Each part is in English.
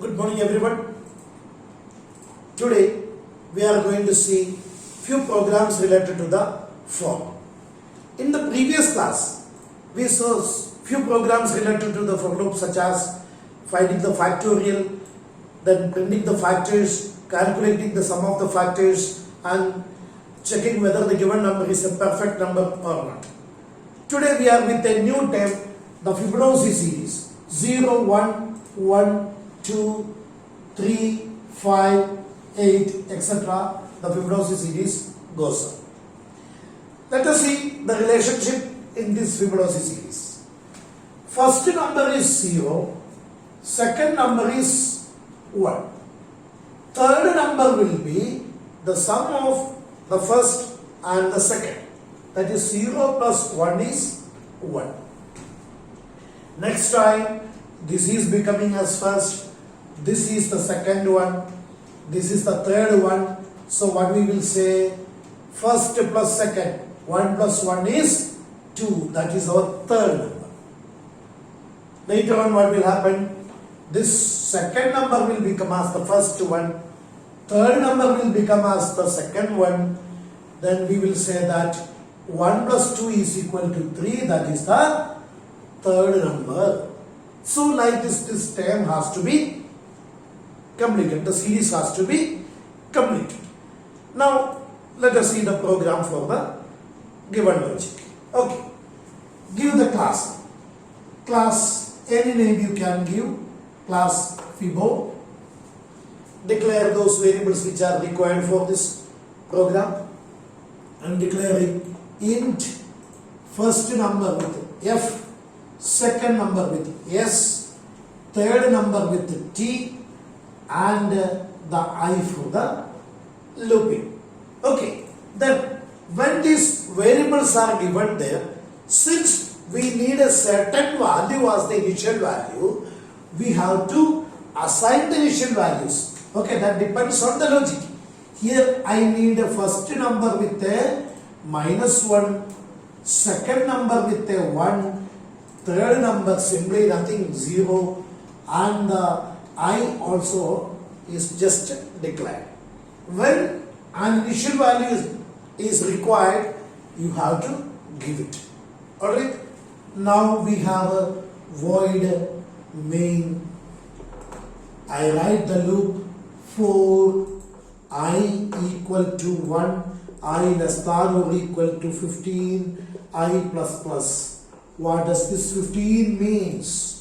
Good morning everyone. Today we are going to see few programs related to the for. In the previous class we saw few programs related to the for loop such as finding the factorial, then printing the factors, calculating the sum of the factors and checking whether the given number is a perfect number or not. Today we are with a new term, the Fibonacci series 0, 1, 1, 2, 3, 5, 8, etc. The Fibonacci series goes on. Let us see the relationship in this Fibonacci series. First number is 0, second number is 1. Third number will be the sum of the first and the second. That is 0 plus 1 is 1. Next time this is becoming as first, this is the second one, this is the third one. So what we will say, first plus second, 1 plus 1 is 2, that is our third number. Later on what will happen, this second number will become as the first one, third number will become as the second one, then we will say that 1 plus 2 is equal to 3, that is the third number. So like this term has to be completed, the series has to be completed. Now let us see the program for the given logic. Okay, give the class. Class, any name you can give, class Fibo. Declare those variables which are required for this program and declaring int first number with F, second number with S, third number with T and the I for the looping. Okay, then when these variables are given there, since we need a certain value as the initial value, we have to assign the initial values. Okay, that depends on the logic. Here I need a first number with a -1, second number with a 1, third number simply nothing, 0, and the I also is just declared. When an initial value is required, you have to give it. Alright, now we have a void main. I write the loop for I equal to 1, I less than or equal to 15, I plus plus. What does this 15 means?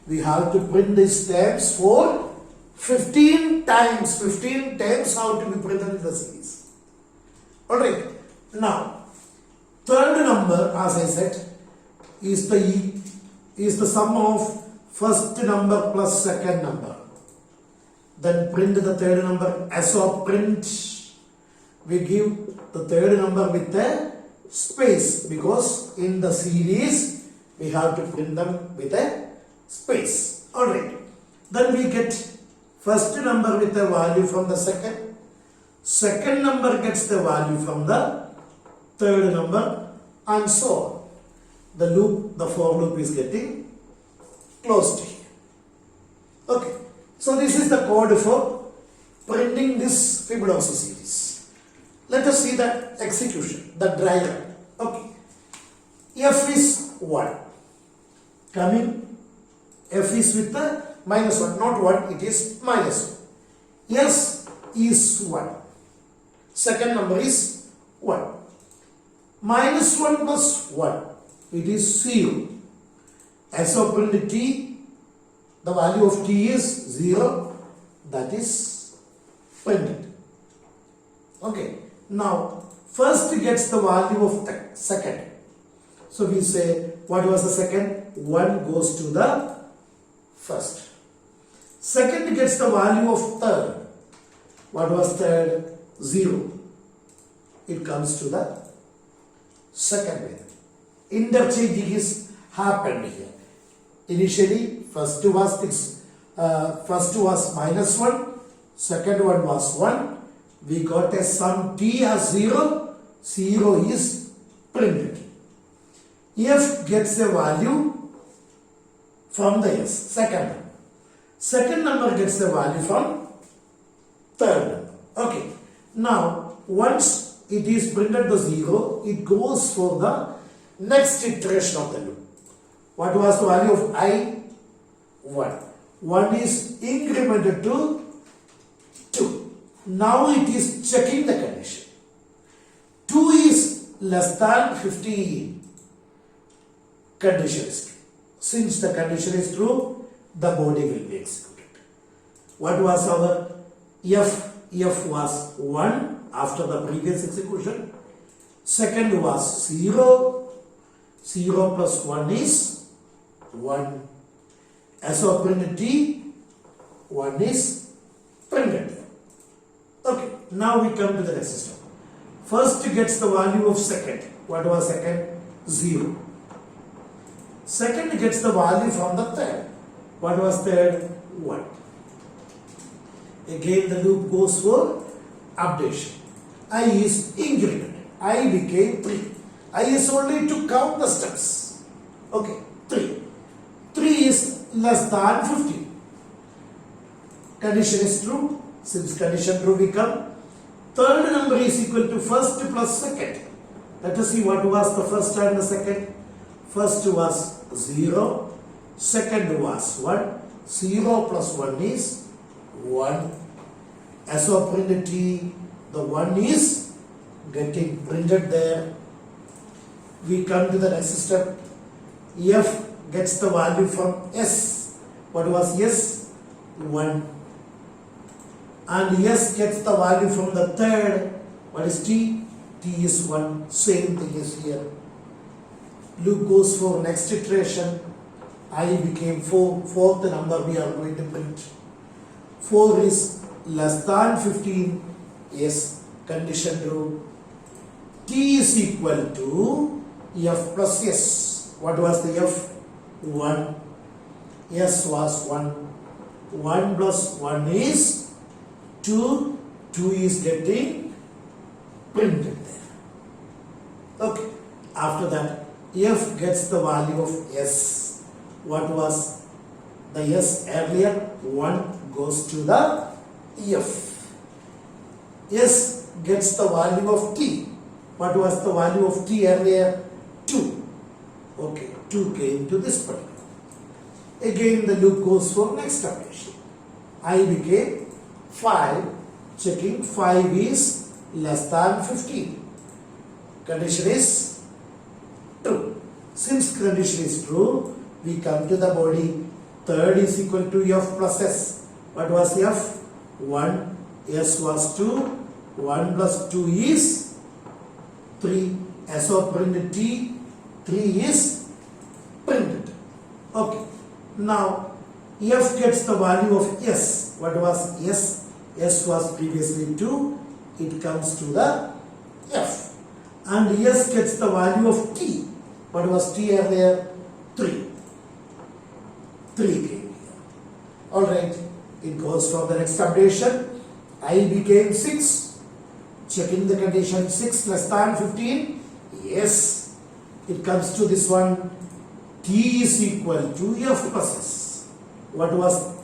We have to print these terms for 15 times. 15 terms have to be printed in the series. Alright, now third number, as I said, is the sum of first number plus second number. Then print the third number as of print. We give the third number with a space because in the series we have to print them with a space. Alright. Then we get first number with a value from the second. Second number gets the value from the third number and so on. The loop, the for loop is getting closed here. Okay. So this is the code for printing this Fibonacci series. Let us see the execution, the driver. Okay. F is 1. Coming, F is with the -1, not 1, it is -1. S is 1. Second number is 1. -1 plus 1, it is 0. As of print T, the value of T is 0, that is printed. Okay, now first gets the value of the second. So we say, what was the second? 1 goes to the first. Second gets the value of third. What was third? 0. It comes to the second method. Interchanging is happened here. Initially, first was -1, second one was 1. We got a sum T as 0. 0 is printed. F gets a value from the S, second one. Second number gets the value from third number. Okay. Now, once it is printed the 0, it goes for the next iteration of the loop. What was the value of I? 1. 1 is incremented to 2. Now it is checking the condition. 2 is less than 15. Condition is true. Since the condition is true, the body will be executed. What was our F? F was 1 after the previous execution. Second was 0. 0 plus 1 is 1. As of printed T, 1 is printed. Okay, now we come to the next system. First gets the value of second. What was second? 0. Second gets the value from the third. What was third? 1. Again the loop goes for updation. I is incremented. I became 3. I is only to count the steps. Okay, 3. 3 is less than 15. Condition is true. Since condition true, we come. Third number is equal to first plus second. Let us see what was the first and the second. First was 0. Second was 1. 0 plus 1 is 1. As of printed T, the 1 is getting printed there. We come to the next step. F gets the value from S. What was S? 1. And S gets the value from the third. What is T? T is 1. Same thing is here. Loop goes for next iteration. I became 4. Fourth number we are going to print. 4 is less than 15. Yes, condition true. T is equal to F plus S. What was the F? 1. S was 1. 1 plus 1 is 2. 2 is getting printed there. Okay. After that, F gets the value of S. What was the S earlier? 1 goes to the F. S gets the value of T. What was the value of T earlier? 2. Okay, 2 came to this particular. Again the loop goes for next operation. I became 5. Checking 5 is less than 15. Condition is true. Since condition is true, we come to the body. Third is equal to F plus S. What was F? 1. S was 2. 1 plus 2 is 3. S of printed T, 3 is printed. Okay. Now F gets the value of S. What was S? S was previously 2. It comes to the F. And S gets the value of T. What was T earlier? 3. 3 came here. Alright. It goes for the next updation. I became 6. Checking the condition 6 less than 15. Yes. It comes to this one. T is equal to F plus S. What was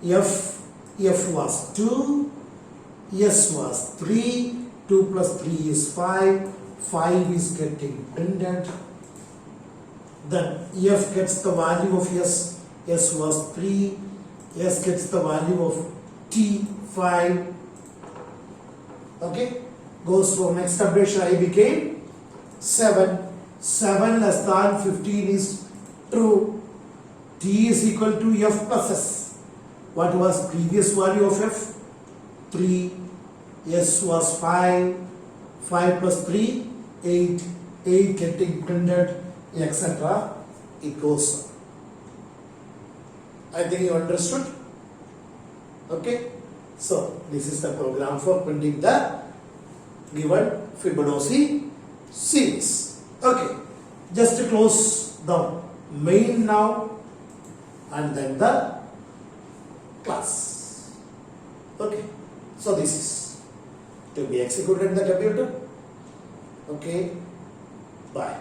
F? F was 2. S was 3. 2 plus 3 is 5. 5 is getting printed. Then F gets the value of S. S was 3. S gets the value of T, 5. Okay. Goes for next operation. I became 7. 7 less than 15 is true. T is equal to F plus S. What was previous value of F? 3. S was 5. 5 plus 3, 8. 8 getting printed, etc. It goes on. I think you understood. Okay. So this is the program for printing the given Fibonacci series. Okay. Just to close the main now and then the class. Okay. So this is to be executed in the computer. Okay. Bye.